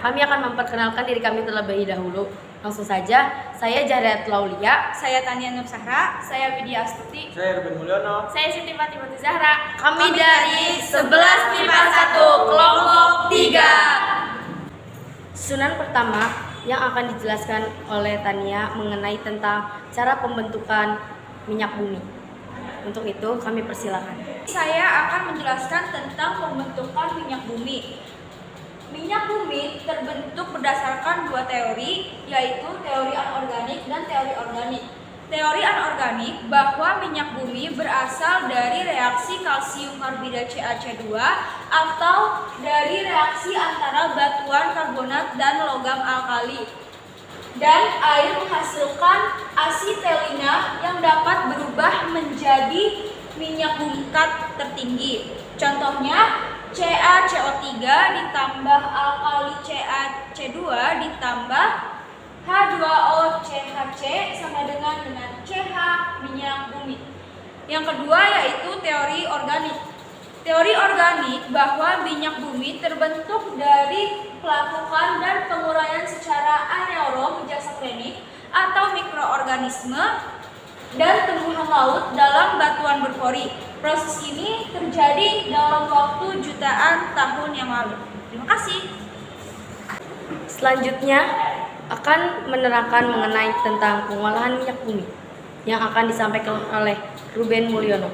kami akan memperkenalkan diri kami terlebih dahulu. Langsung saja, saya Jahriat Laulia. Saya Tania Nur Sahra. Saya Widya Astuti. Saya Ruben Mulyono. Saya Siti Fatimah Zahra. Kami dari 11 MIPA 1 kelompok 3. Susunan pertama yang akan dijelaskan oleh Tania mengenai tentang cara pembentukan minyak bumi. Untuk itu kami persilakan. Saya akan menjelaskan tentang pembentukan minyak bumi. Minyak bumi terbentuk berdasarkan dua teori, yaitu teori anorganik dan teori organik. Teori anorganik bahwa minyak bumi berasal dari reaksi kalsium karbida CaC2 atau dari reaksi antara batuan karbonat dan logam alkali. Dan air menghasilkan asetelina yang dapat berubah menjadi minyak bumi kat tertinggi. Contohnya CaCO3 ditambah alkali CaC2 ditambah H2O CHC sama dengan CH minyak bumi. Yang kedua yaitu teori organik. Teori organik bahwa minyak bumi terbentuk dari pelapukan dan penguraian secara anaerob jasokrenik atau mikroorganisme dan tumbuhan laut dalam batuan berpori. Proses ini terjadi dalam waktu jutaan tahun yang lalu. Terima kasih. Selanjutnya akan menerangkan mengenai tentang pengolahan minyak bumi yang akan disampaikan oleh Ruben Mulyono.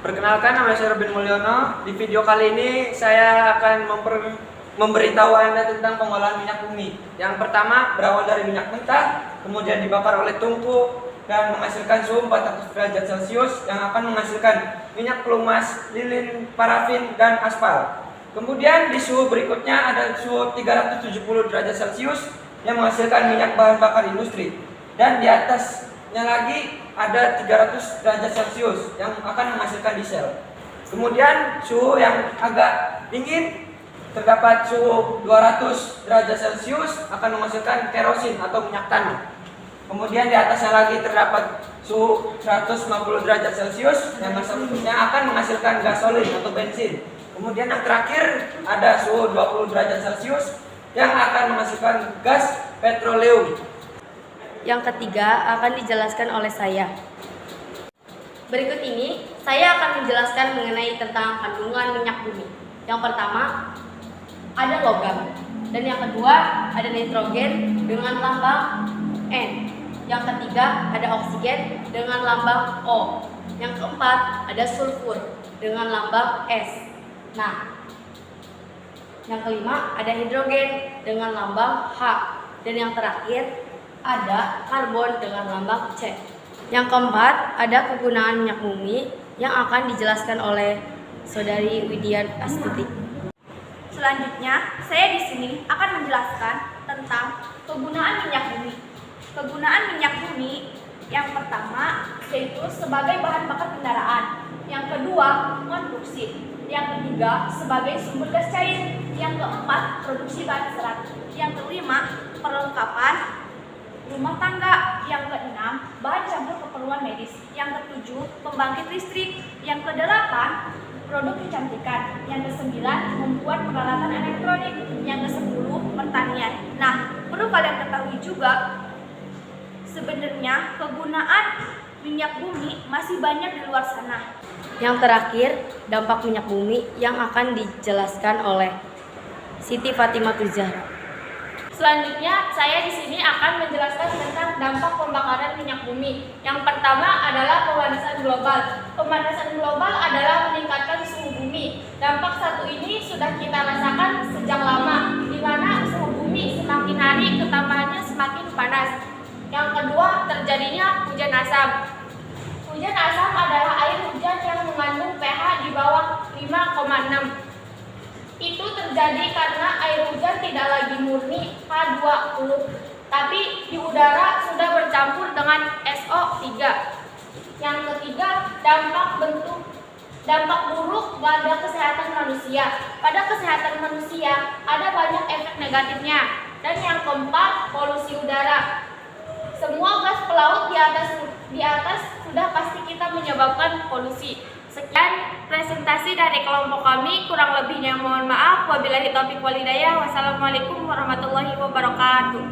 Perkenalkan, nama saya Ruben Mulyono. Di video kali ini saya akan memberitahu Anda tentang pengolahan minyak bumi. Yang pertama berawal dari minyak mentah, kemudian dibakar oleh tungku dan menghasilkan suhu 400 derajat Celcius yang akan menghasilkan minyak pelumas, lilin, parafin, dan aspal. Kemudian di suhu berikutnya ada suhu 370 derajat Celcius yang menghasilkan minyak bahan bakar industri. Dan di atasnya lagi ada 300 derajat Celcius yang akan menghasilkan diesel. Kemudian suhu yang agak dingin terdapat suhu 200 derajat Celcius akan menghasilkan kerosin atau minyak tanah. Kemudian di atasnya lagi terdapat suhu 150 derajat Celcius yang akan menghasilkan gasolin atau bensin. Kemudian yang terakhir ada suhu 20 derajat Celcius yang akan menghasilkan gas petroleum. Yang ketiga akan dijelaskan oleh saya. Berikut ini saya akan menjelaskan mengenai tentang kandungan minyak bumi. Yang pertama ada logam dan yang kedua ada nitrogen dengan lambang N. Yang ketiga ada oksigen dengan lambang O. Yang keempat ada sulfur dengan lambang S. Nah, yang kelima ada hidrogen dengan lambang H. Dan yang terakhir ada karbon dengan lambang C. Yang keempat ada kegunaan minyak bumi yang akan dijelaskan oleh Saudari Widya Astuti. Selanjutnya, saya di sini akan menjelaskan tentang kegunaan minyak bumi. Kegunaan minyak bumi yang pertama yaitu sebagai bahan bakar kendaraan, yang kedua konstruksi, yang ketiga sebagai sumber gas cair, yang keempat produksi bahan serat, yang kelima perlengkapan rumah tangga, yang keenam bahan campur keperluan medis, yang ketujuh pembangkit listrik, yang kedelapan produk kecantikan, yang kesembilan membuat peralatan elektronik, yang kesepuluh pertanian. Nah, perlu kalian ketahui juga sebenarnya kegunaan minyak bumi masih banyak di luar sana. Yang terakhir, dampak minyak bumi yang akan dijelaskan oleh Siti Fatimah Zahra. Selanjutnya, saya di sini akan menjelaskan tentang dampak pembakaran minyak bumi. Yang pertama adalah pemanasan global. Pemanasan global adalah meningkatkan suhu bumi. Dampak satu ini sudah kita rasakan sejak lama, di mana suhu bumi semakin hari ketambahannya semakin panas. Yang kedua, terjadinya hujan asam. Hujan asam adalah air hujan yang mengandung pH di bawah 5,6. Itu terjadi karena air hujan tidak lagi murni H2O, tapi di udara sudah bercampur dengan SO3. Yang ketiga, dampak buruk pada kesehatan manusia. Pada kesehatan manusia ada banyak efek negatifnya. Dan yang keempat, polusi udara. Semua gas pelaut di atas sudah pasti kita menyebabkan polusi. Sekian presentasi dari kelompok kami, kurang lebihnya mohon maaf. Wabillahi taufiq wal hidayah. Wassalamualaikum warahmatullahi wabarakatuh.